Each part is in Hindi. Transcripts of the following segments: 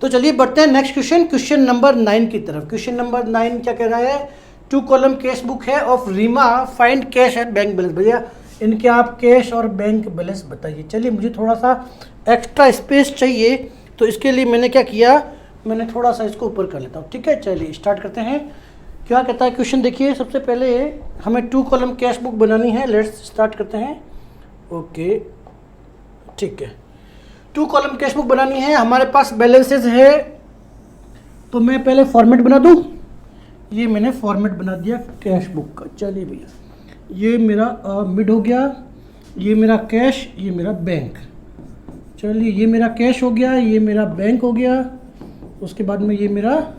तो चलिए बढ़ते हैं नेक्स्ट क्वेश्चन, क्वेश्चन नंबर 9 की तरफ। क्वेश्चन नंबर 9 क्या कह रहा है, 2 कॉलम कैश बुक है of Reema, find cash and bank balance. भैया इनके आप कैश और बैंक बैलेंस बताइए। चलिए मुझे थोड़ा सा एक्स्ट्रा स्पेस चाहिए, तो इसके लिए मैंने क्या किया, मैंने थोड़ा सा इसको ऊपर कर लेता हूँ। ठीक है, चलिए स्टार्ट करते हैं। क्या कहता है क्वेश्चन, देखिए सबसे पहले हमें 2 कॉलम कैश बुक बनानी है। लेट्स स्टार्ट करते हैं। ओके ठीक है, 2 कॉलम कैश बुक बनानी है। हमारे पास बैलेंसेस है, तो मैं पहले फॉर्मेट बना दूं। ये मैंने फॉर्मेट बना दिया कैश बुक का। चलिए भैया, ये मेरा मिड हो गया, ये मेरा कैश, ये मेरा बैंक। चलिए ये मेरा कैश हो गया, ये मेरा बैंक हो गया। उसके बाद में ये मेरा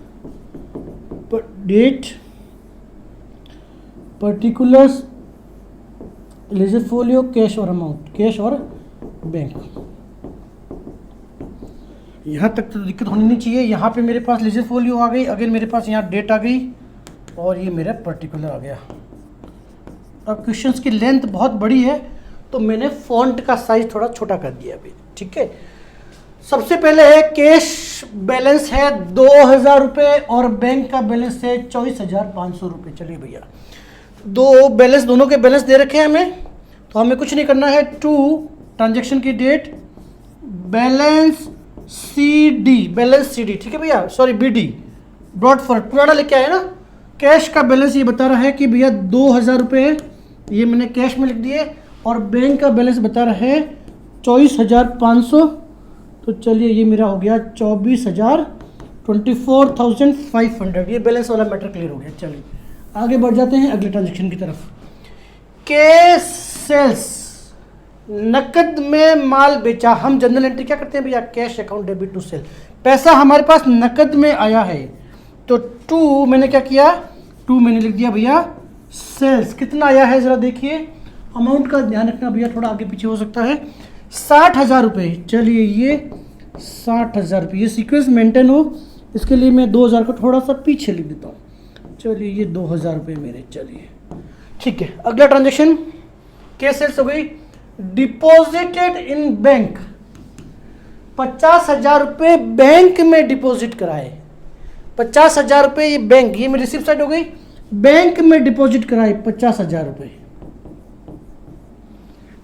date, particulars, ledger folio, cash और अमाउंट, कैश और बैंक। यहाँ तक तो दिक्कत होनी नहीं चाहिए। यहाँ पे मेरे पास लेजर फोलियो आ गई, अगेन मेरे पास यहाँ डेट आ गई, और ये मेरा पर्टिकुलर आ गया। अब क्वेश्चंस की लेंथ बहुत बड़ी है, तो मैंने फॉन्ट का साइज थोड़ा छोटा कर दिया अभी। ठीक है, सबसे पहले है कैश बैलेंस है 2000 रुपये और बैंक का बैलेंस है 24,500 रुपये। चलिए भैया, दो बैलेंस, दोनों के बैलेंस दे रखे हैं हमें, तो हमें कुछ नहीं करना है। टू ट्रांजेक्शन की date, balance CD, balance CD। ठीक है भैया, सॉरी BD, ब्रॉड फॉरवर्ड पुराना लेके आए ना। कैश का बैलेंस ये बता रहा है कि भैया 2000 रुपये, ये मैंने कैश में लिख दिए, और बैंक का बैलेंस बता रहा है 24,500। तो चलिए ये मेरा हो गया 24,500, ये बैलेंस वाला मैटर क्लियर हो गया। चलिए आगे बढ़ जाते हैं अगले ट्रांजेक्शन की तरफ। कैश सेल्स, नकद में माल बेचा। हम जनरल एंट्री क्या करते हैं भैया, cash account debit to sale. पैसा हमारे पास नकद में आया है, तो 2 मैंने क्या किया, 2 मैंने लिख दिया भैया सेल्स। कितना आया है जरा देखिए, अमाउंट का ध्यान रखना भैया, थोड़ा आगे पीछे हो सकता है। 60,000 रुपये। चलिए ये 60,000 रुपये, ये सीक्वेंस मेंटेन हो, इसके लिए मैं 2000 को थोड़ा सा पीछे लिख देता हूँ। चलिए ये 2000 रुपये मेरे। चलिए ठीक है, अगला ट्रांजेक्शन कैश सेल्स हो गई। डिपॉजिटेड इन बैंक, 50,000 रुपये बैंक में डिपॉजिट कराए। 50,000 रुपये ये बैंक, ये मेरी रिसिप्ट साइड हो गई, बैंक में डिपॉजिट कराए 50,000 रुपये।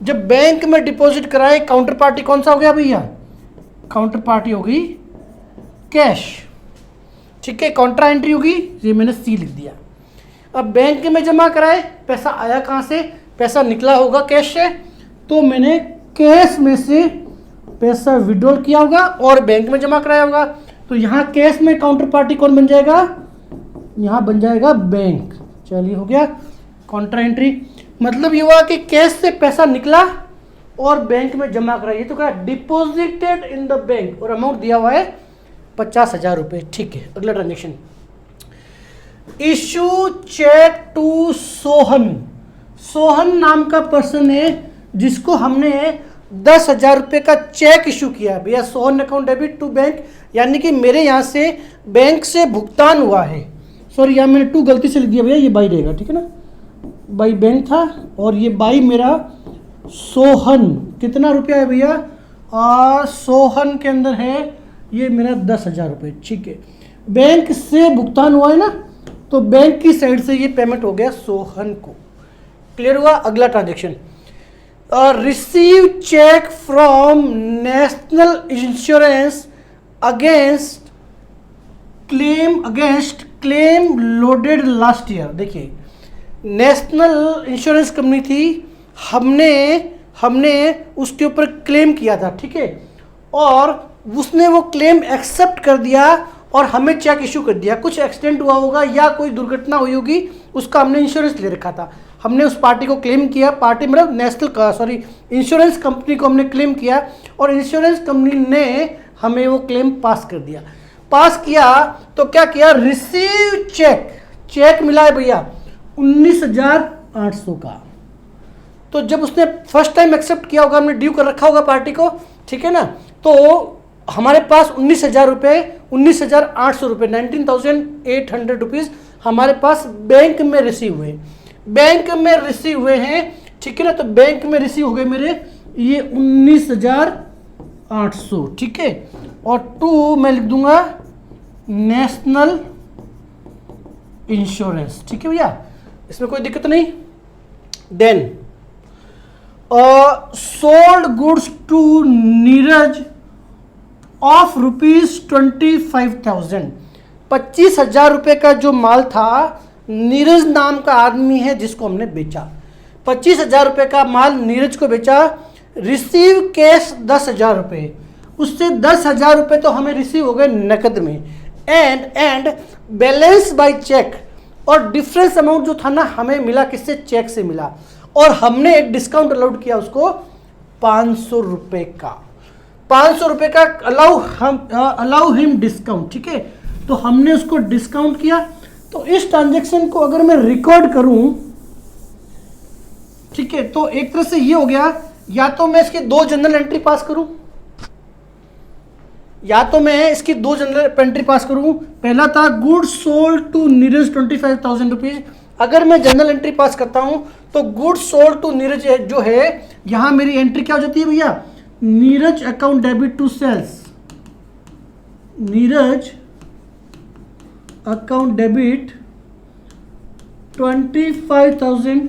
जब बैंक में डिपॉजिट कराए, काउंटर पार्टी कौन सा हो गया भैया, काउंटर पार्टी होगी कैश। ठीक है, काउंटर एंट्री होगी, ये मैंने C लिख दिया। अब बैंक में जमा कराए, पैसा आया कहाँ से, पैसा निकला होगा कैश से, तो मैंने कैश में से पैसा विड्रॉल किया होगा और बैंक में जमा कराया होगा। तो यहाँ कैश में काउंटर पार्टी कौन बन जाएगा, यहाँ बन जाएगा बैंक। चलिए हो गया काउंटर एंट्री। मतलब ये हुआ कि कैश से पैसा निकला और बैंक में जमा कराइए, तो क्या डिपॉजिटेड इन द बैंक, और अमाउंट दिया हुआ है 50,000 रुपये। ठीक है, अगला transaction, issue cheque to Sohan. Sohan नाम का पर्सन है जिसको हमने 10,000 रुपये का चेक इशू किया। भैया Sohan account debit to bank, यानी कि मेरे यहाँ से बैंक से भुगतान हुआ है। सॉरी यहाँ मैंने 2 गलती से लिख दिया भैया, ये बाई रहेगा। ठीक है ना, बाई बैंक था, और ये बाई मेरा सोहन। कितना रुपया है भैया, सोहन के अंदर है ये मेरा 10,000 रुपये। ठीक है, बैंक से भुगतान हुआ है ना, तो बैंक की साइड से ये पेमेंट हो गया सोहन को। क्लियर हुआ। अगला transaction, receive cheque from national insurance against claim loaded last year. देखिए नेशनल इंश्योरेंस कंपनी थी, हमने उसके ऊपर क्लेम किया था। ठीक है, और उसने वो क्लेम एक्सेप्ट कर दिया और हमें चेक इशू कर दिया। कुछ एक्सीडेंट हुआ होगा या कोई दुर्घटना हुई होगी, उसका हमने इंश्योरेंस ले रखा था। हमने उस पार्टी को क्लेम किया, पार्टी मतलब नेशनल इंश्योरेंस कंपनी को हमने क्लेम किया, और इंश्योरेंस कंपनी ने हमें वो क्लेम पास कर दिया। पास किया तो क्या किया, रिसीव चेक मिला है भैया 19,800 का। तो जब उसने फर्स्ट टाइम एक्सेप्ट किया होगा, हमने ड्यू कर रखा होगा पार्टी को, ठीक है ना, तो हमारे पास 19,000 रुपये, 19,800 रुपये, 19,800 रुपीज़ हमारे पास बैंक में रिसीव हुए, ठीक है ना। तो बैंक में रिसीव हो गए मेरे ये 19,800 800, ठीक है। और 2 मैं लिख दूंगा नेशनल इंश्योरेंस, ठीक है भैया, इसमें कोई दिक्कत नहीं। Then sold goods to Neeraj of ₹25,000, 25,000 रुपये का जो माल था, नीरज नाम का आदमी है जिसको हमने बेचा, 25,000 रुपये का माल नीरज को बेचा। रिसीव कैश 10,000 रुपये, उससे 10,000 रुपये तो हमें रिसीव हो गए नकद में। एंड बैलेंस बाय चेक, और डिफरेंस अमाउंट जो था ना हमें मिला किससे, चेक से मिला, और हमने एक डिस्काउंट अलाउड किया उसको 500 रुपये का, 500 रुपये का अलाउ हिम डिस्काउंट, ठीक है। तो हमने उसको डिस्काउंट किया। तो इस ट्रांजेक्शन को अगर मैं रिकॉर्ड करूं, ठीक है, तो एक तरह से ये हो गया, या तो मैं इसकी 2 जनरल एंट्री पास करूं, या तो मैं इसकी 2 जनरल एंट्री पास करूं। पहला था goods sold to Neeraj 25,000 rupees. अगर मैं जनरल एंट्री पास करता हूं तो गुड्स सोल्ड टू नीरज जो है, यहां मेरी एंट्री क्या हो जाती है भैया, Neeraj account debit to sales, Neeraj account debit 25,000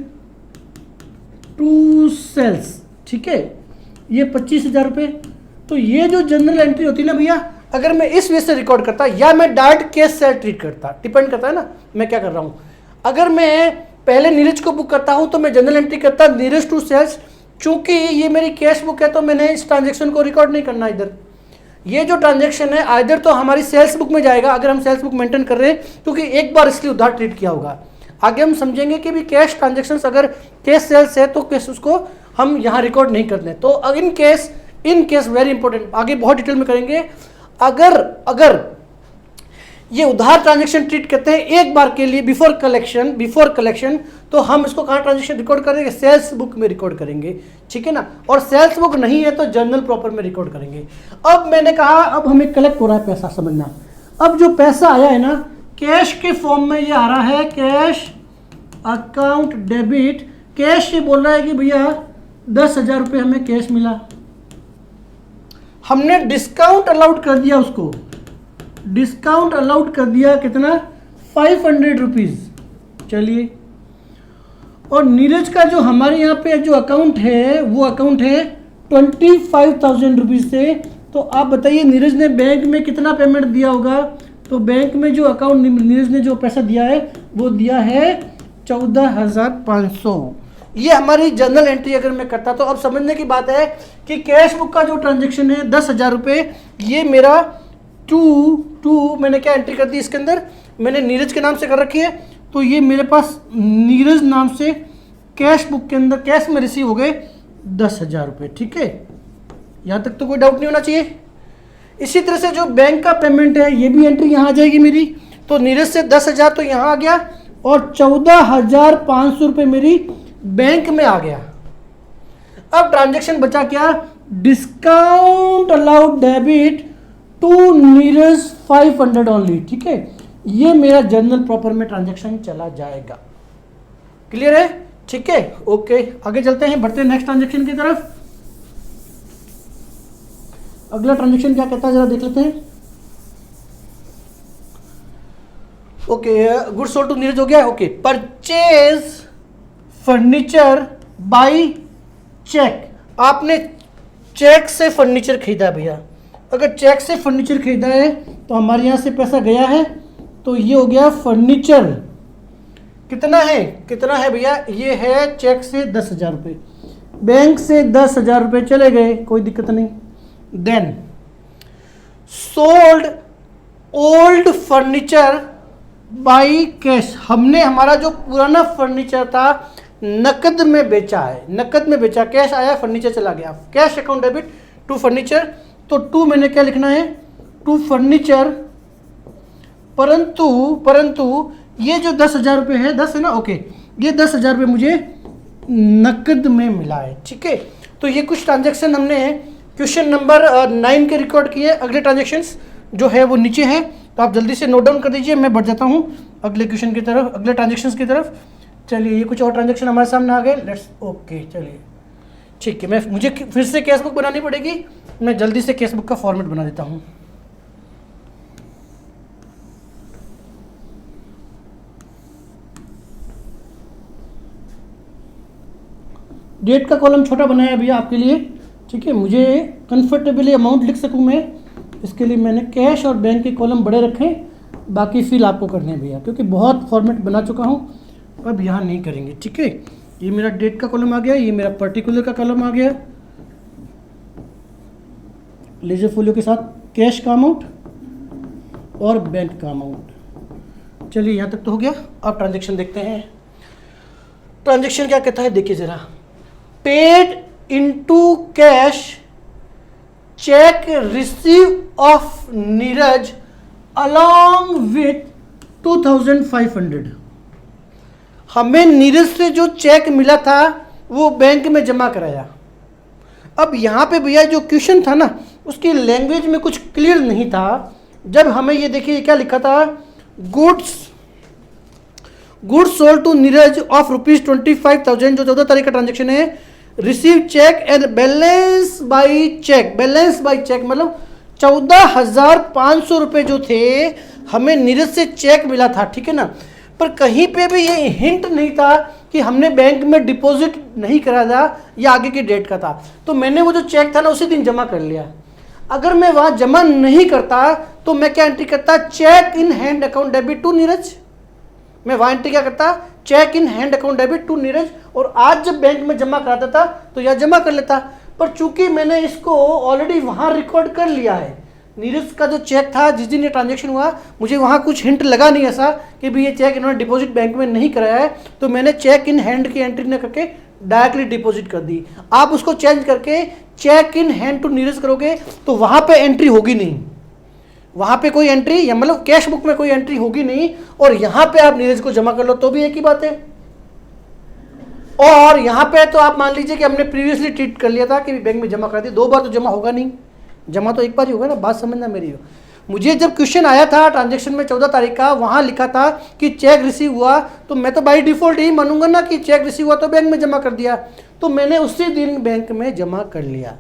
to sales, ठीक है, ये 25,000 रुपये। तो ये जो जनरल एंट्री होती है ना भैया, अगर मैं इस वे से रिकॉर्ड करता या मैं डायरेक्ट कैश से ट्रीट करता, डिपेंड करता है ना मैं क्या कर रहा हूं। अगर मैं पहले नीरज को बुक करता हूं तो मैं जनरल एंट्री करता नीरज टू सेल्स, चूंकि ये मेरी कैश बुक है तो मैंने इस ट्रांजेक्शन को रिकॉर्ड नहीं करना इधर। ये जो ट्रांजेक्शन है आइदर तो हमारी सेल्स बुक में जाएगा अगर हम सेल्स बुक मेंटेन कर रहे हैं, क्योंकि एक बार इसलिए उधार ट्रीट किया होगा। आगे हम समझेंगे कि भी कैश ट्रांजेक्शन्स अगर कैश सेल्स है तो कैश उसको हम यहाँ रिकॉर्ड नहीं करते। तो इन केस वेरी इंपॉर्टेंट, आगे बहुत डिटेल में करेंगे। अगर ये उधार ट्रांजेक्शन ट्रीट करते हैं एक बार के लिए बिफोर कलेक्शन, तो हम इसको कहाँ ट्रांजेक्शन रिकॉर्ड करेंगे, सेल्स बुक में रिकॉर्ड करेंगे, ठीक है ना। और सेल्स बुक नहीं है तो जर्नल प्रॉपर में रिकॉर्ड करेंगे। अब मैंने कहा अब हमें कलेक्ट हो रहा है पैसा, समझना। अब जो पैसा आया है ना कैश के फॉर्म में, ये आ रहा है कैश अकाउंट डेबिट। कैश ये बोल रहा है कि भैया 10,000 रुपये हमें कैश मिला, हमने डिस्काउंट अलाउड कर दिया उसको, डिस्काउंट अलाउड कर दिया कितना, 500 रुपीज़, चलिए। और नीरज का जो हमारे यहाँ पे जो अकाउंट है वो अकाउंट है 25,000 रुपीज़ से। तो आप बताइए नीरज ने बैंक में कितना पेमेंट दिया होगा, तो बैंक में जो अकाउंट नीरज ने जो पैसा दिया है वो दिया है 14,500। ये हमारी जनरल एंट्री अगर मैं करता तो अब समझने की बात है कि कैश बुक का जो ट्रांजेक्शन है 10,000 रुपये, ये मेरा टू मैंने क्या एंट्री कर दी इसके अंदर, मैंने नीरज के नाम से कर रखी है। तो ये मेरे पास नीरज नाम से कैश बुक के अंदर कैश में रिसीव हो गए 10,000 रुपये, ठीक है। यहाँ तक तो कोई डाउट नहीं होना चाहिए। इसी तरह से जो बैंक का पेमेंट है ये भी एंट्री यहाँ आ जाएगी मेरी। तो नीरज से 10,000 तो यहाँ आ गया और 14,500 रुपये मेरी बैंक में आ गया। अब ट्रांजेक्शन बचा क्या, discount allowed debit to Neeraj 500 only, ठीक है। ये मेरा जर्नल प्रॉपर में ट्रांजेक्शन चला जाएगा। क्लियर है, ठीक है, ओके। आगे चलते हैं, बढ़ते हैं नेक्स्ट ट्रांजेक्शन की तरफ। अगला ट्रांजेक्शन क्या कहता है जरा देख लेते हैं। Okay, goods sold to Neeraj हो गया, okay. Purchase furniture by cheque, आपने चेक से फर्नीचर खरीदा भैया। अगर चेक से फर्नीचर खरीदा है तो हमारे यहाँ से पैसा गया है, तो ये हो गया फर्नीचर। कितना है भैया, ये है चेक से 10,000 रुपये, बैंक से 10,000 रुपये चले गए, कोई दिक्कत नहीं। Then sold old furniture by cash, हमने हमारा जो पुराना फर्नीचर था नकद में बेचा है, नकद में बेचा, कैश आया फर्नीचर चला गया, cash account debit to furniture. तो टू मैंने क्या लिखना है, टू फर्नीचर, परंतु ये जो 10,000 रुपये है, 10 है ना, ओके, ये 10,000 रुपये मुझे नकद में मिला है, ठीक है। तो ये कुछ ट्रांजेक्शन हमने क्वेश्चन नंबर 9 के रिकॉर्ड किए। अगले ट्रांजेक्शन्स जो है वो नीचे है, तो आप जल्दी से नोट डाउन कर दीजिए। मैं बढ़ जाता हूँ अगले क्वेश्चन की तरफ, अगले ट्रांजेक्शन्स की तरफ। चलिए, ये कुछ और ट्रांजेक्शन हमारे सामने आ गए, लेट्स, ओके, चलिए ठीक है, मुझे फिर से कैश बुक बनानी पड़ेगी। मैं जल्दी से कैश बुक का फॉर्मेट बना देता हूँ। डेट का कॉलम छोटा बनाया भैया आपके लिए, ठीक है। मुझे कंफर्टेबली अमाउंट लिख सकूँ मैं, इसके लिए मैंने कैश और बैंक के कॉलम बड़े रखे, बाकी फिल आपको करने हैं भैया, क्योंकि बहुत फॉर्मेट बना चुका हूँ, अब यहाँ नहीं करेंगे, ठीक है। ये मेरा डेट का कॉलम आ गया, ये मेरा पर्टिकुलर का कॉलम आ गया, लेजर फोलियो के साथ कैश का अमाउंट और बैंक का अमाउंट। चलिए यहाँ तक तो हो गया। अब ट्रांजैक्शन देखते हैं। ट्रांजैक्शन क्या कहता है देखिए ज़रा। Paid into cash cheque receive of Neeraj along with 2500। हमें नीरज से जो चेक मिला था वो बैंक में जमा कराया। अब यहाँ पे भैया जो क्वेश्चन था ना, उसकी लैंग्वेज में कुछ क्लियर नहीं था। जब हमें ये देखिए क्या लिखा था, goods sold to Neeraj of ₹25,000, जो 14 तारीख का ट्रांजेक्शन है। Receive cheque and balance by cheque. Balance by cheque मतलब 14,500 रुपये जो थे हमें नीरज से चेक मिला था, ठीक है ना। पर कहीं पे भी ये हिंट नहीं था कि हमने बैंक में डिपॉजिट नहीं करा था या आगे की डेट का था। तो मैंने वो जो चेक था ना उसी दिन जमा कर लिया। अगर मैं वहाँ जमा नहीं करता तो मैं क्या एंट्री करता, cheque in hand account debit to Neeraj. मैं वहाँ एंट्री क्या करता, cheque in hand account debit to Neeraj, और आज जब बैंक में जमा कराता था तो यह जमा कर लेता। पर चूंकि मैंने इसको ऑलरेडी वहाँ रिकॉर्ड कर लिया है, नीरज का जो चेक था जिस दिन ये ट्रांजैक्शन हुआ, मुझे वहाँ कुछ हिंट लगा नहीं ऐसा कि भी ये चेक इन्होंने डिपॉजिट बैंक में नहीं कराया है, तो मैंने चेक इन हैंड की एंट्री न करके डायरेक्टली डिपॉजिट कर दी। आप उसको चेंज करके cheque in hand to Neeraj करोगे तो वहाँ पे एंट्री होगी नहीं, वहाँ पे कोई एंट्री या मतलब कैश बुक में कोई एंट्री होगी नहीं, और यहाँ पे आप नीरज को जमा कर लो तो भी एक ही बात है। और यहाँ पे तो आप मान लीजिए कि हमने प्रीवियसली ट्रीट कर लिया था कि बैंक में जमा कर दी, 2 बार तो जमा होगा नहीं, जमा तो एक बार ही होगा ना, बात समझना मेरी हो। मुझे जब क्वेश्चन आया था ट्रांजैक्शन में 14 तारीख का, वहाँ लिखा था कि चेक रिसीव हुआ, तो मैं तो बाई डिफॉल्ट यही मानूंगा ना कि चेक रिसीव हुआ तो बैंक में जमा कर दिया, तो मैंने उसी दिन बैंक में जमा कर लिया।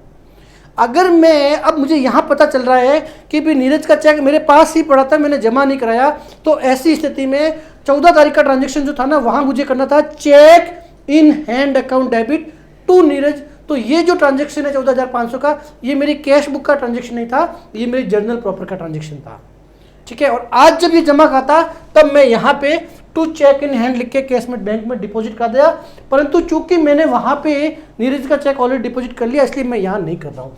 अगर मैं अब मुझे यहाँ पता चल रहा है कि भी नीरज का चेक मेरे पास ही पड़ा था, मैंने जमा नहीं कराया, तो ऐसी स्थिति में 14 तारीख का ट्रांजैक्शन जो था ना, वहाँ मुझे करना था cheque in hand account debit to Neeraj. तो ये जो ट्रांजैक्शन है 14,500 का, ये मेरी कैश बुक का ट्रांजैक्शन नहीं था, ये मेरी जर्नल प्रॉपर का ट्रांजैक्शन था, ठीक है। और आज जब ये जमा खाता तब मैं यहाँ पे टू चेक इन हैंड लिख के कैश में बैंक में डिपॉजिट कर दिया, परंतु चूंकि मैंने वहाँ पे नीरज का चेक ऑलरेडी डिपॉजिट कर लिया, इसलिए मैं यहाँ नहीं कर रहा हूँ।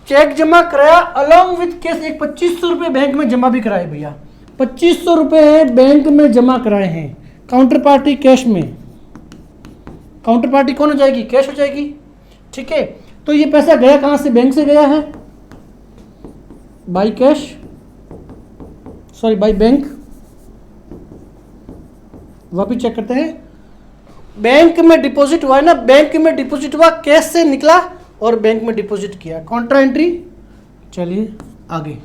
चेक जमा कराया अलॉन्ग विथ कैश, एक 2500 रुपये बैंक में जमा भी कराए भैया, 2500 रुपये बैंक में जमा कराए हैं काउंटर पार्टी कैश में। काउंटर पार्टी कौन हो जाएगी, कैश हो जाएगी, ठीक है। तो ये पैसा गया कहाँ से, बैंक से गया है, by cash, sorry by bank. वापिस चेक करते हैं, बैंक में डिपॉजिट हुआ है ना, बैंक में डिपॉजिट हुआ, कैश से निकला और बैंक में डिपॉजिट किया, कॉन्ट्रा एंट्री। चलिए आगे,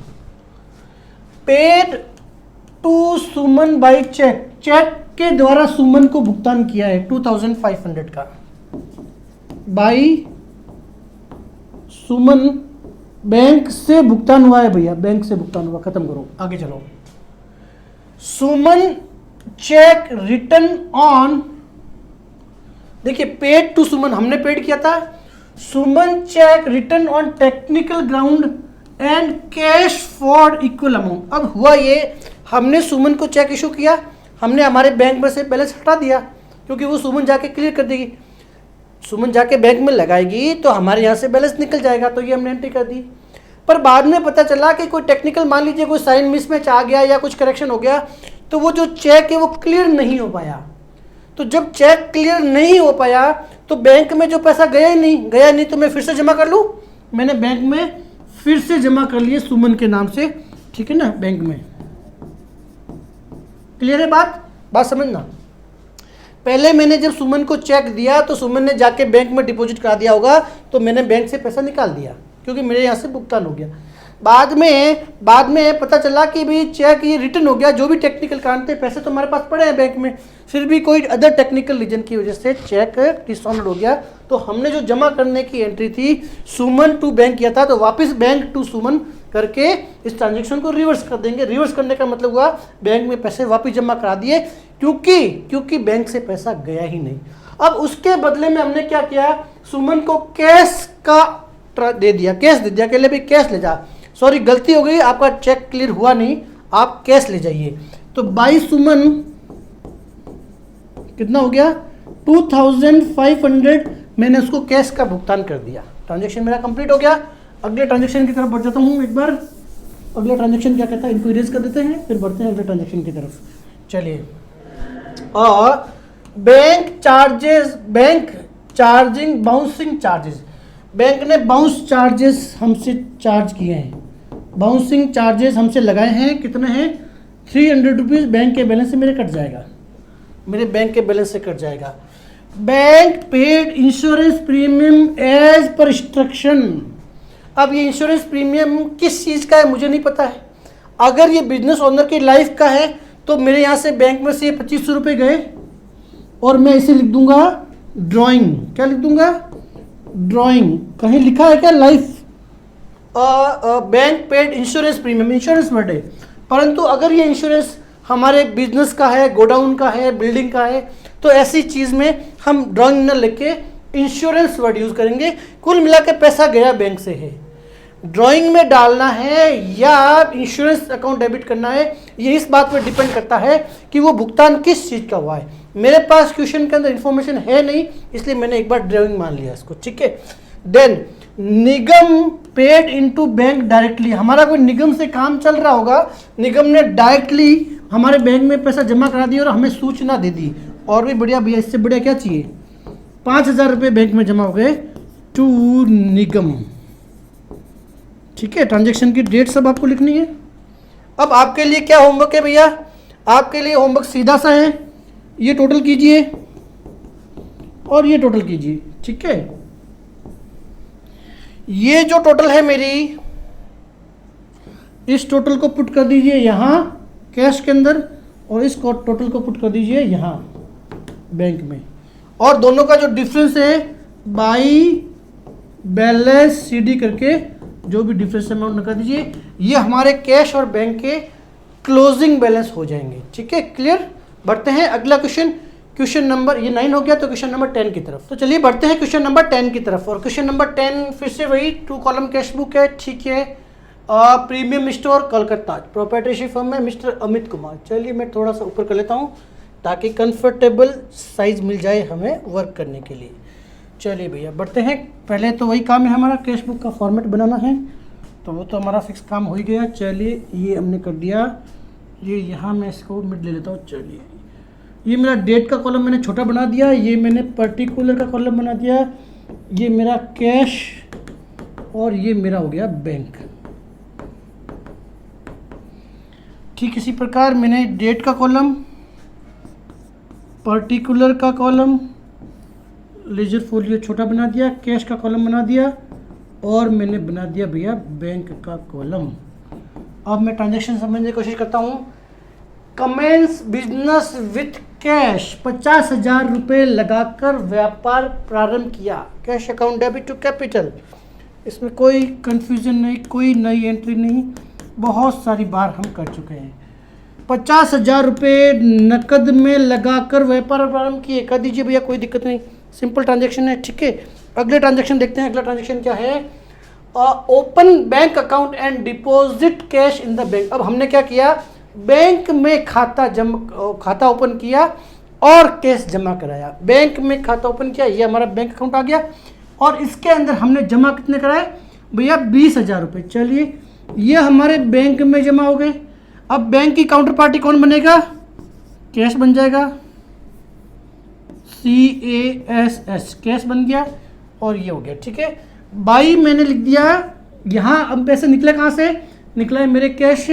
paid to Suman by cheque, cheque के द्वारा सुमन को भुगतान किया है 2500 का, बाई सुमन, बैंक से भुगतान हुआ है भैया, बैंक से भुगतान हुआ, खत्म करो आगे चलो। सुमन चेक रिटर्न ऑन, देखिए पेड टू सुमन हमने पेड किया था, Suman cheque return on technical ground and cash for equal amount. अब हुआ ये, हमने सुमन को चेक इशू किया, हमने हमारे बैंक में से बैलेंस हटा दिया, क्योंकि वो सुमन जाके क्लियर कर देगी, सुमन जाके बैंक में लगाएगी तो हमारे यहाँ से बैलेंस निकल जाएगा, तो ये हमने एंट्री कर दी। पर बाद में पता चला कि कोई टेक्निकल, मान लीजिए कोई साइन मिसमैच आ गया या कुछ करेक्शन हो गया, तो वो जो चेक है वो क्लियर नहीं हो पाया। तो जब चेक क्लियर नहीं हो पाया तो बैंक में जो पैसा गया नहीं, तो मैं फिर से जमा कर लूँ, मैंने बैंक में फिर से जमा कर लिए सुमन के नाम से, ठीक है ना, बैंक में। क्लियर है बात समझना। पहले मैंने जब सुमन को चेक दिया तो सुमन ने जाके बैंक में डिपॉजिट करा दिया होगा, तो मैंने बैंक से पैसा निकाल दिया क्योंकि मेरे यहाँ से भुगतान हो गया। बाद में पता चला कि भी चेक ये रिटर्न हो गया, जो भी टेक्निकल कारण थे, पैसे तो हमारे पास पड़े हैं बैंक में, फिर भी कोई अदर टेक्निकल रीजन की वजह से चेक डिसऑनर्ड हो गया। तो हमने जो जमा करने की एंट्री थी सुमन टू बैंक किया था, तो वापस बैंक टू सुमन करके इस ट्रांजेक्शन को रिवर्स कर देंगे। रिवर्स करने का मतलब हुआ बैंक में पैसे वापस जमा करा दिए, क्योंकि बैंक से पैसा गया ही नहीं। अब उसके बदले में हमने क्या किया, सुमन को कैश का दे दिया, कैश दे दिया, कहले भाई कैश ले जा, सॉरी गलती हो गई, आपका चेक क्लियर हुआ नहीं, आप कैश ले जाइए। तो बाई सुमन कितना हो गया 2500, मैंने उसको कैश का भुगतान कर दिया। ट्रांजेक्शन मेरा कंप्लीट हो गया। अगले ट्रांजेक्शन की तरफ बढ़ जाता हूँ एक बार। अगला ट्रांजेक्शन क्या कहता है, इनको इरेज कर देते हैं, फिर बढ़ते हैं अगले ट्रांजेक्शन की तरफ। चलिए, और bank charging bouncing charges, bank ने बाउंस चार्जेस हमसे चार्ज किए हैं, बाउंसिंग चार्जेस हमसे लगाए हैं। कितने हैं 300 रुपीज़ बैंक के बैलेंस से मेरे कट जाएगा, मेरे बैंक के बैलेंस से कट जाएगा। Bank paid insurance premium as per instruction. अब ये इंश्योरेंस प्रीमियम किस चीज़ का है मुझे नहीं पता है। अगर ये बिजनेस ओनर की लाइफ का है तो मेरे यहाँ से बैंक में से 2500 रुपये गए और मैं इसे लिख दूंगा ड्राइंग। क्या लिख दूंगा, ड्राइंग। कहीं लिखा है क्या life bank paid insurance premium, insurance word है, परंतु अगर ये इंश्योरेंस हमारे बिजनेस का है, गोडाउन का है, बिल्डिंग का है, तो ऐसी चीज़ में हम ड्राइंग न लेके इंश्योरेंस वर्ड यूज़ करेंगे। कुल मिला के पैसा गया बैंक से है, ड्राइंग में डालना है या इंश्योरेंस अकाउंट डेबिट करना है, ये इस बात पर डिपेंड करता है कि वो भुगतान किस चीज़ का हुआ है। मेरे पास क्वेश्चन के अंदर इन्फॉर्मेशन है नहीं, इसलिए मैंने एक बार ड्राइंग मान लिया इसको, ठीक है। देन निगम पेड इनटू बैंक डायरेक्टली, हमारा कोई निगम से काम चल रहा होगा, निगम ने डायरेक्टली हमारे बैंक में पैसा जमा करा दिया और हमें सूचना दे दी। और भी बढ़िया भैया, इससे बढ़िया क्या चाहिए, 5000 रुपये बैंक में जमा हो गए टू निगम, ठीक है। ट्रांजेक्शन की डेट सब आपको लिखनी है। अब आपके लिए क्या होमवर्क है भैया, आपके लिए होमवर्क सीधा सा है, ये टोटल कीजिए और ये टोटल कीजिए, ठीक है। ये जो टोटल है मेरी, इस टोटल को पुट कर दीजिए यहाँ कैश के अंदर और इस टोटल को पुट कर दीजिए यहाँ बैंक में, और दोनों का जो डिफरेंस है बाई बैलेंस सीडी करके जो भी डिफरेंस अमाउंट कर दीजिए, ये हमारे कैश और बैंक के क्लोजिंग बैलेंस हो जाएंगे, ठीक है। क्लियर। बढ़ते हैं अगला क्वेश्चन, क्वेश्चन नंबर ये 9 हो गया, तो क्वेश्चन नंबर 10 की तरफ। तो चलिए बढ़ते हैं क्वेश्चन नंबर 10 की तरफ। और क्वेश्चन नंबर 10 फिर से वही 2 कॉलम कैश बुक है, ठीक है। Premium store Calcutta, proprietorship firm है मिस्टर अमित कुमार। चलिए मैं थोड़ा सा ऊपर कर लेता हूँ ताकि कंफर्टेबल साइज मिल जाए हमें वर्क करने के लिए। चलिए भैया बढ़ते हैं। पहले तो वही काम है हमारा, कैश बुक का फॉर्मेट बनाना है, तो वो तो हमारा फिक्स काम हो ही गया। चलिए ये हमने कर दिया, ये यहाँ मैं इसको मिड ले लेता हूँ। चलिए ये मेरा डेट का कॉलम मैंने छोटा बना दिया, ये मैंने पर्टिकुलर का कॉलम बना दिया, ये मेरा कैश और ये मेरा हो गया बैंक। ठीक इसी प्रकार मैंने डेट का कॉलम, पर्टिकुलर का कॉलम, लेजर फोलियो छोटा बना दिया, कैश का कॉलम बना दिया और मैंने बना दिया भैया बैंक का कॉलम। अब मैं ट्रांजैक्शन समझने की कोशिश करता हूँ। कमेंस बिजनेस विथ कैश, 50,000 रुपये लगाकर व्यापार प्रारंभ किया। Cash account debit to capital, इसमें कोई कंफ्यूजन नहीं, कोई नई एंट्री नहीं, बहुत सारी बार हम कर चुके हैं। 50,000 रुपये नकद में लगाकर व्यापार प्रारंभ किए, कर दीजिए भैया, कोई दिक्कत नहीं, सिंपल ट्रांजैक्शन है, ठीक है। अगले ट्रांजैक्शन देखते हैं। अगला ट्रांजैक्शन क्या है, open bank account and deposit cash in the bank. अब हमने क्या किया, बैंक में खाता ओपन किया और कैश जमा कराया। बैंक में खाता ओपन किया, ये हमारा बैंक अकाउंट आ गया और इसके अंदर हमने जमा कितने कराए भैया, 20,000 रुपये। चलिए ये हमारे बैंक में जमा हो गए। अब बैंक की काउंटर पार्टी कौन बनेगा, कैश बन जाएगा, CASS, कैश बन गया और ये हो गया, ठीक है। बाई मैंने लिख दिया यहाँ। अब पैसे निकले कहाँ से, निकला है मेरे कैश,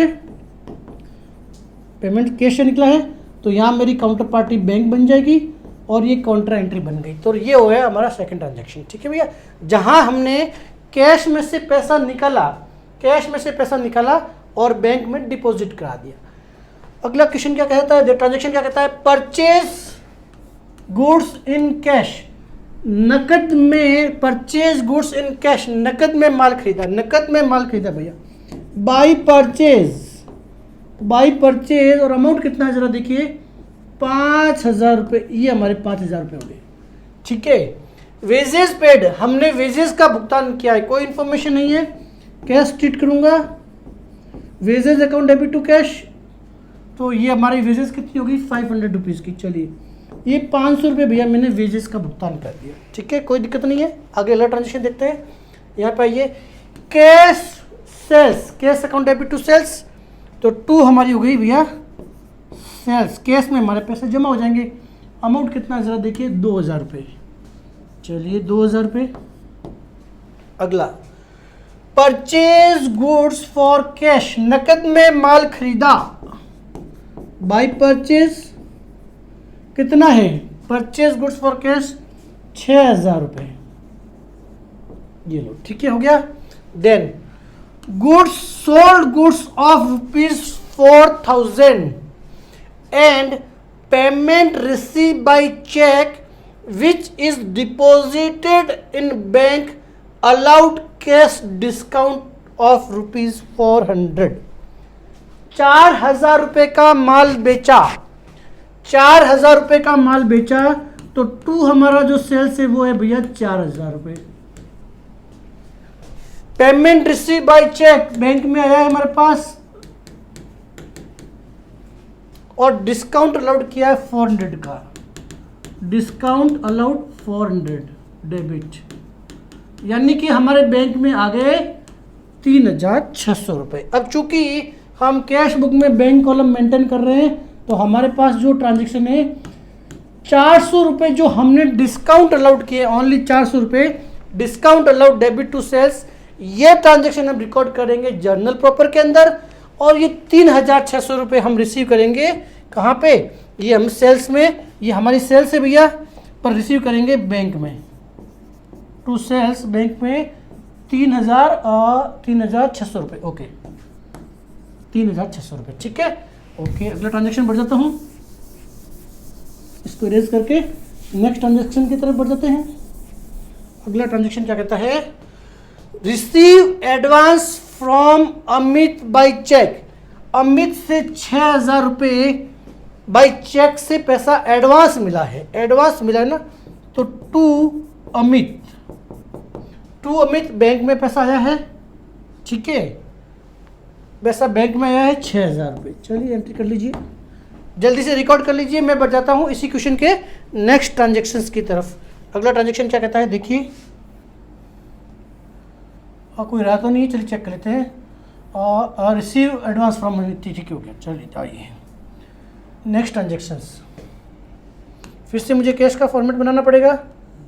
पेमेंट कैश से निकला है, तो यहाँ मेरी काउंटर पार्टी बैंक बन जाएगी और ये काउंटर एंट्री बन गई। तो ये हो गया हमारा सेकंड ट्रांजैक्शन, ठीक है भैया। जहाँ हमने कैश में से पैसा निकाला कैश में से पैसा निकाला और बैंक में डिपॉजिट करा दिया। अगला क्वेश्चन क्या कहता है, ट्रांजेक्शन क्या कहता है, परचेज गुड्स इन कैश, नकद में परचेज गुड्स इन कैश, नकद में माल खरीदा, नकद में माल खरीदा भैया, बाई परचेज और अमाउंट कितना है जरा देखिए 5,000 रुपये, ये हमारे 5,000 रुपये हो गए। ठीक है, वेजेस पेड, हमने वेजेस का भुगतान किया है, कोई इंफॉर्मेशन नहीं है, कैश ट्रीट करूंगा, wages account debit to cash, तो ये हमारी वेजेस कितनी होगी 500 रुपीज़ की। चलिए ये 500 रुपये भैया मैंने वेजेस का भुगतान कर दिया। ठीक है, कोई दिक्कत नहीं है। आगे अगला ट्रांजेक्शन देखते हैं, यहाँ पे आइए, cash sales, cash account debit to sales, तो 2 हमारी हो गई भैया सेल्स, कैश में हमारे पैसे जमा हो जाएंगे। अमाउंट कितना ज़रा देखिए 2,000 रुपये। चलिए 2,000 रुपये। अगला परचेज गुड्स फॉर कैश, नकद में माल खरीदा, बाई परचेज कितना है, परचेज गुड्स फॉर कैश 6,000 रुपये, ये लो। ठीक है, हो गया। Then goods sold goods of ₹4,000 and payment receive by cheque which is deposited in bank allowed cash discount of ₹400। 4,000 रुपये का माल बेचा, 4,000 रुपये का माल बेचा, तो 2 हमारा जो सेल्स है वो है भैया 4,000 रुपये। Payment receive by cheque, bank में आया है हमारे पास, और डिस्काउंट अलाउड किया है 400 का, डिस्काउंट अलाउड 400 डेबिट, यानी कि हमारे बैंक में आ गए 3,600 रुपये। अब चूंकि हम कैश बुक में बैंक कॉलम मेंटेन कर रहे हैं, तो हमारे पास जो ट्रांजेक्शन है 400 रुपये जो हमने डिस्काउंट अलाउड किए, ओनली 400 रुपये discount allowed debit to sales, ये ट्रांजेक्शन हम रिकॉर्ड करेंगे जर्नल प्रॉपर के अंदर, और ये 3,600 रुपये हम रिसीव करेंगे कहाँ पे, ये हम सेल्स में, ये हमारी सेल्स है भैया, पर रिसीव करेंगे बैंक में, टू सेल्स बैंक में 3,600 रुपये। ओके 3,600 रुपये। ठीक है, ओके। अगला ट्रांजेक्शन बढ़ जाता हूँ, इसको इरेज करके नेक्स्ट ट्रांजेक्शन की तरफ बढ़ जाते हैं। अगला ट्रांजेक्शन क्या कहता है, receive advance from Amit by cheque, Amit से 6,000 रुपये बाय चेक से पैसा एडवांस मिला है, एडवांस मिला है ना, तो टू अमित बैंक में पैसा आया है। ठीक है, पैसा बैंक में आया है 6,000 रुपये। चलिए एंट्री कर लीजिए, जल्दी से रिकॉर्ड कर लीजिए, मैं बढ़ जाता हूँ इसी क्वेश्चन के नेक्स्ट ट्रांजेक्शन्स की तरफ। अगला ट्रांजेक्शन क्या कहता है देखिए, और कोई रहा तो नहीं, चलिए चेक कर लेते हैं, और रिसीव एडवांस फ्रॉम अमित, ठीक हो गया। चलिए आइए नेक्स्ट ट्रांजेक्शन्स, फिर से मुझे कैश का फॉर्मेट बनाना पड़ेगा,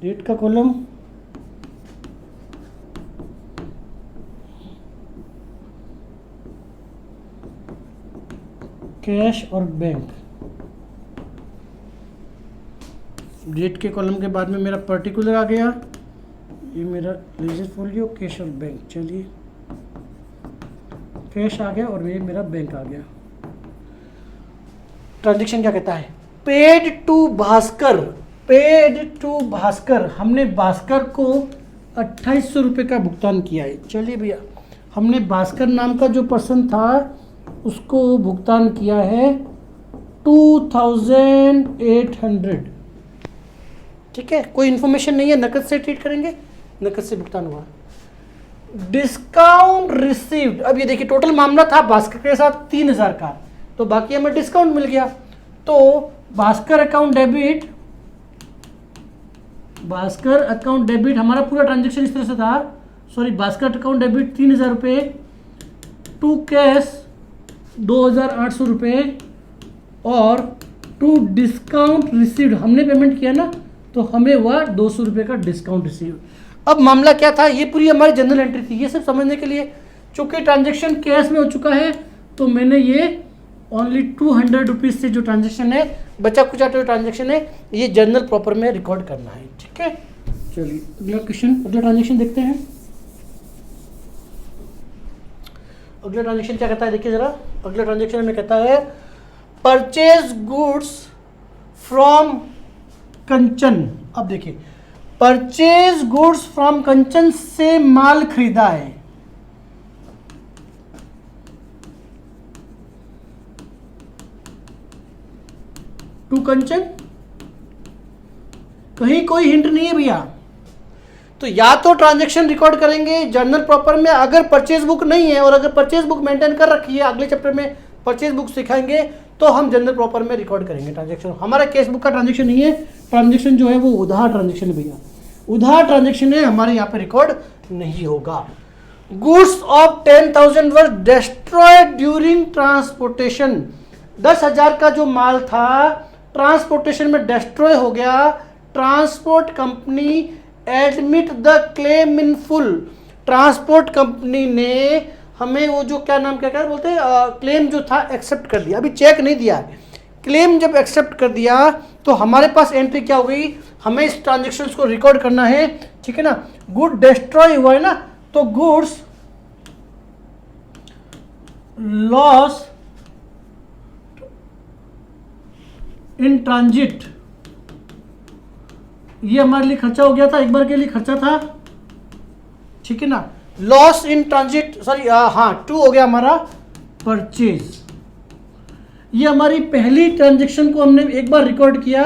डेट का कॉलम, कैश और बैंक, डेट के कॉलम के बाद में मेरा पर्टिकुलर आ गया, ये मेरा लीजर फोलियो, कैश और बैंक। चलिए कैश आ गया और ये मेरा बैंक आ गया। ट्रांजेक्शन क्या कहता है, paid to Bhaskar, paid to Bhaskar, हमने भास्कर को 2,800 रुपये का भुगतान किया है। चलिए भैया, हमने भास्कर नाम का जो पर्सन था उसको भुगतान किया है 2,800। ठीक है, कोई इन्फॉर्मेशन नहीं है, नकद से ट्रीट करेंगे, नकद से भुगतान हुआ। डिस्काउंट रिसीव्ड, अब ये देखिए टोटल मामला था भास्कर के साथ 3,000 का, तो बाकी हमें डिस्काउंट मिल गया, तो Bhaskar account debit, Bhaskar account debit, हमारा पूरा ट्रांजेक्शन इस तरह से था, सॉरी, भास्कर अकाउंट डेबिट 3,000 रुपये, टू कैश 2,800 रुपये, और टू डिस्काउंट रिसीव्ड, हमने पेमेंट किया ना, तो हमें हुआ 200 रुपये का डिस्काउंट रिसीव। अब मामला क्या था, ये पूरी हमारी जनरल एंट्री थी, ये सब समझने के लिए, चूंकि ट्रांजेक्शन कैश में हो चुका है, तो मैंने ये ओनली 200 रुपीज़ से जो ट्रांजेक्शन है, बचा कुचा जो ट्रांजेक्शन है, ये जर्नल प्रॉपर में रिकॉर्ड करना है। ठीक है, चलिए अगला क्वेश्चन, अगला ट्रांजेक्शन देखते हैं। अगला ट्रांजेक्शन क्या कहता है, देखिए जरा, अगला ट्रांजेक्शन में कहता है परचेज गुड्स फ्रॉम कंचन। अब देखिए, परचेज गुड्स फ्रॉम कंचन से माल खरीदा है, टू कंचन, कहीं कोई हिंट नहीं है भैया। तो या तो ट्रांजैक्शन रिकॉर्ड करेंगे जर्नल प्रॉपर में, अगर परचेज बुक नहीं है और अगर परचेज बुक मेंटेन कर रखी है, अगले चैप्टर में परचेज बुक सिखाएंगे, तो हम जनरल प्रॉपर में रिकॉर्ड करेंगे ट्रांजैक्शन। हमारा केस बुक का ट्रांजैक्शन नहीं है, ट्रांजैक्शन जो है वो उधार ट्रांजैक्शन है भैया, उधार ट्रांजैक्शन है, हमारे यहाँ पे रिकॉर्ड नहीं होगा। Goods of 10,000 were destroyed during transportation, 10,000 का जो माल था ट्रांसपोर्टेशन में डिस्ट्रॉय हो गया, transport company admit the claim in full, transport company ने हमें वो जो क्या नाम क्या बोलते हैं क्लेम जो था एक्सेप्ट कर दिया, अभी चेक नहीं दिया, क्लेम जब एक्सेप्ट कर दिया तो हमारे पास एंट्री क्या हो गई, हमें इस ट्रांजेक्शन्स को रिकॉर्ड करना है, ठीक है ना। गुड डिस्ट्रॉय हुआ है ना, तो गुड्स लॉस इन ट्रांजिट, ये हमारे लिए खर्चा हो गया था, एक बार के लिए खर्चा था, ठीक है ना। लॉस इन ट्रांजिट, सॉरी हाँ, 2 हो गया हमारा परचेज। ये हमारी पहली ट्रांजेक्शन को हमने एक बार रिकॉर्ड किया,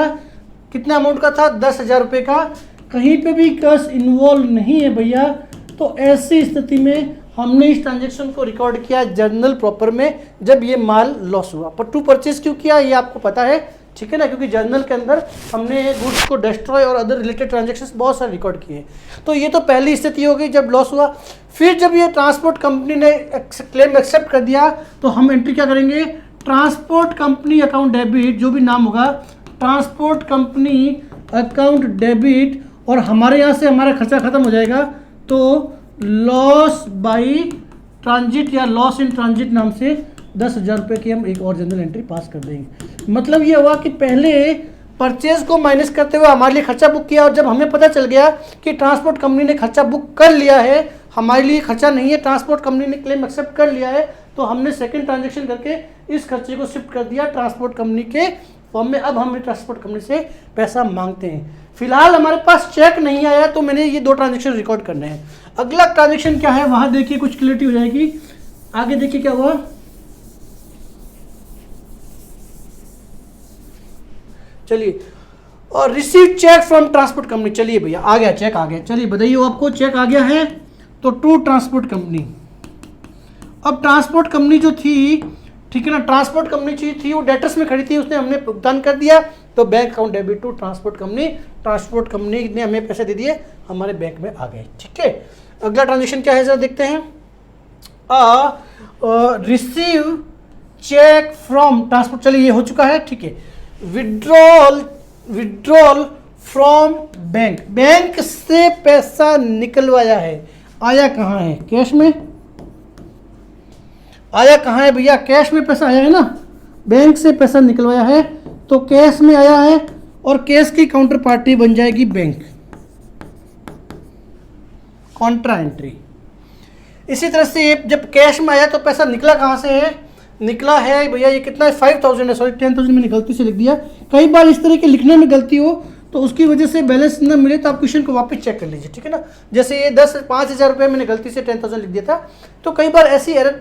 कितना अमाउंट का था, 10,000 रुपये का, कहीं पे भी कैश इन्वॉल्व नहीं है भैया, तो ऐसी स्थिति में हमने इस ट्रांजेक्शन को रिकॉर्ड किया जर्नल प्रॉपर में जब ये माल लॉस हुआ। पर टू परचेज क्यों किया ये आपको पता है, ठीक है ना, क्योंकि जर्नल के अंदर हमने गुड्स को डिस्ट्रॉय और अदर रिलेटेड ट्रांजैक्शंस बहुत सारे रिकॉर्ड किए। तो ये तो पहली स्थिति हो गई जब लॉस हुआ। फिर जब ये ट्रांसपोर्ट कंपनी ने क्लेम एक्सेप्ट कर दिया तो हम एंट्री क्या करेंगे, ट्रांसपोर्ट कंपनी अकाउंट डेबिट, जो भी नाम होगा ट्रांसपोर्ट कंपनी अकाउंट डेबिट, और हमारे यहाँ से हमारा खर्चा खत्म हो जाएगा, तो लॉस बाई ट्रांजिट या लॉस इन ट्रांजिट नाम से 10,000 रुपये की हम एक और जनरल एंट्री पास कर देंगे। मतलब ये हुआ कि पहले परचेज को माइनस करते हुए हमारे लिए खर्चा बुक किया, और जब हमें पता चल गया कि ट्रांसपोर्ट कंपनी ने खर्चा बुक कर लिया है, हमारे लिए खर्चा नहीं है, ट्रांसपोर्ट कंपनी ने क्लेम एक्सेप्ट कर लिया है, तो हमने सेकंड ट्रांजैक्शन करके इस खर्चे को शिफ्ट कर दिया ट्रांसपोर्ट कंपनी के फॉर्म में। अब हम ट्रांसपोर्ट कंपनी से पैसा मांगते हैं। फिलहाल हमारे पास चेक नहीं आया, तो मैंने ये 2 ट्रांजैक्शन रिकॉर्ड करने हैं। अगला ट्रांजैक्शन क्या है वहां देखिए, कुछ क्लियरिटी हो जाएगी। आगे देखिए क्या हुआ, चलिए, और receive cheque from transport company, चलिए भैया आ गया चेक, आ गया, चलिए बताइए आपको चेक आ गया है, तो टू ट्रांसपोर्ट कंपनी। अब ट्रांसपोर्ट कंपनी जो थी, ठीक है ना, ट्रांसपोर्ट कंपनी थी वो डेटर्स में खड़ी थी, उसने हमने भुगतान कर दिया, तो bank account debit to transport company, transport company ने हमें पैसे दे दिए, हमारे बैंक में आ गए, ठीक है। अगला ट्रांजेक्शन क्या है जरा देखते हैं, रिसीव चेक फ्रॉम ट्रांसपोर्ट, चलिए ये हो चुका है, ठीक है। विड्रॉल फ्रॉम बैंक, बैंक से पैसा निकलवाया है, आया कहाँ है, कैश में आया, कहाँ है भैया, कैश में पैसा आया है ना, बैंक से पैसा निकलवाया है तो कैश में आया है, और कैश की काउंटर पार्टी बन जाएगी बैंक, कॉन्ट्रा एंट्री। इसी तरह से जब कैश में आया तो पैसा निकला कहाँ से है, निकला है भैया ये कितना है, 5,000 है, सॉरी 10,000 मैंने गलती से लिख दिया। कई बार इस तरह के लिखने में गलती हो तो उसकी वजह से बैलेंस ना मिले तो आप क्वेश्चन को वापस चेक कर लीजिए, ठीक है ना। जैसे ये 5,000 रुपये मैंने गलती से 10,000 लिख दिया था, तो कई बार ऐसी एरर,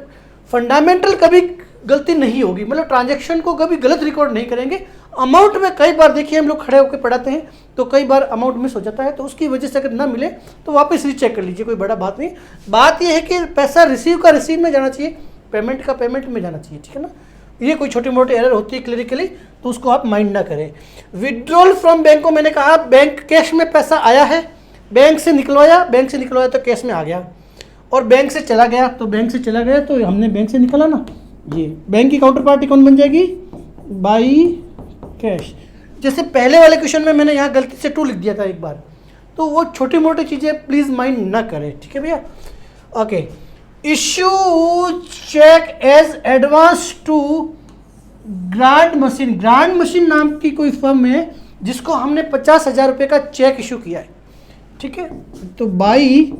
फंडामेंटल कभी गलती नहीं होगी, मतलब ट्रांजैक्शन को कभी गलत रिकॉर्ड नहीं करेंगे। अमाउंट में कई बार देखिए हम लोग खड़े होकर पढ़ाते हैं तो कई बार अमाउंट मिस हो जाता है, तो उसकी वजह से अगर ना मिले तो वापस रीचेक कर लीजिए, कोई बड़ा बात नहीं। बात यह है कि पैसा रिसीव का रिसीव में जाना चाहिए, पेमेंट का पेमेंट में जाना चाहिए, ठीक है ना। ये कोई छोटी मोटी एरर होती है क्लियरिकली, तो उसको आप माइंड ना करें। विड्रॉल फ्रॉम बैंक को मैंने कहा बैंक कैश में पैसा आया है, बैंक से निकलवाया, बैंक से निकलवाया तो कैश में आ गया, और बैंक से चला गया तो बैंक से चला गया तो हमने बैंक से निकाला ना, ये बैंक की काउंटर पार्टी कौन बन जाएगी, बाई कैश। जैसे पहले वाले क्वेश्चन में मैंने यहाँ गलती से 2 लिख दिया था एक बार, तो वो छोटी मोटी चीज़ें प्लीज़ माइंड ना करें, ठीक है भैया। Okay, issue cheque as advance to grand machine, grand machine नाम की कोई फर्म है जिसको हमने 50,000 रुपये का चेक इशू किया है, ठीक है। तो बाई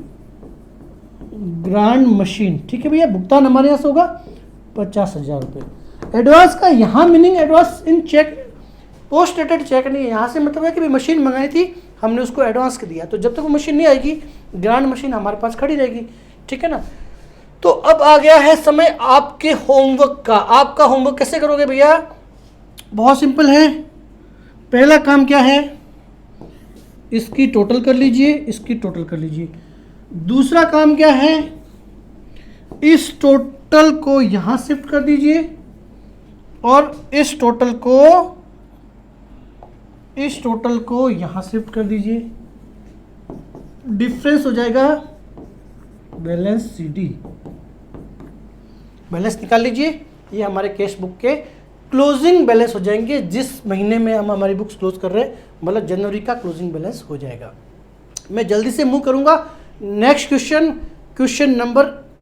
ग्रांड मशीन, ठीक है भैया। भुगतान हमारे यहाँ से होगा 50,000 रुपये। एडवांस का यहाँ meaning advance in cheque, post dated cheque नहीं है। यहाँ से मतलब है कि भाई मशीन मंगाई थी, हमने उसको एडवांस के दिया, तो जब तक वो मशीन नहीं आएगी ग्रांड मशीन हमारे पास खड़ी रहेगी, ठीक है ना। तो अब आ गया है समय आपके होमवर्क का। आपका होमवर्क कैसे करोगे भैया? बहुत सिंपल है। पहला काम क्या है, इसकी टोटल कर लीजिए, इसकी टोटल कर लीजिए। दूसरा काम क्या है, इस टोटल को यहां शिफ्ट कर दीजिए और इस टोटल को यहां शिफ्ट कर दीजिए। डिफरेंस हो जाएगा बैलेंस CD। बैलेंस निकाल लीजिए, ये हमारे कैश बुक के क्लोजिंग बैलेंस हो जाएंगे। जिस महीने में हम हमारी बुक्स क्लोज कर रहे हैं, मतलब जनवरी का क्लोजिंग बैलेंस हो जाएगा। मैं जल्दी से मूव करूंगा नेक्स्ट क्वेश्चन, क्वेश्चन नंबर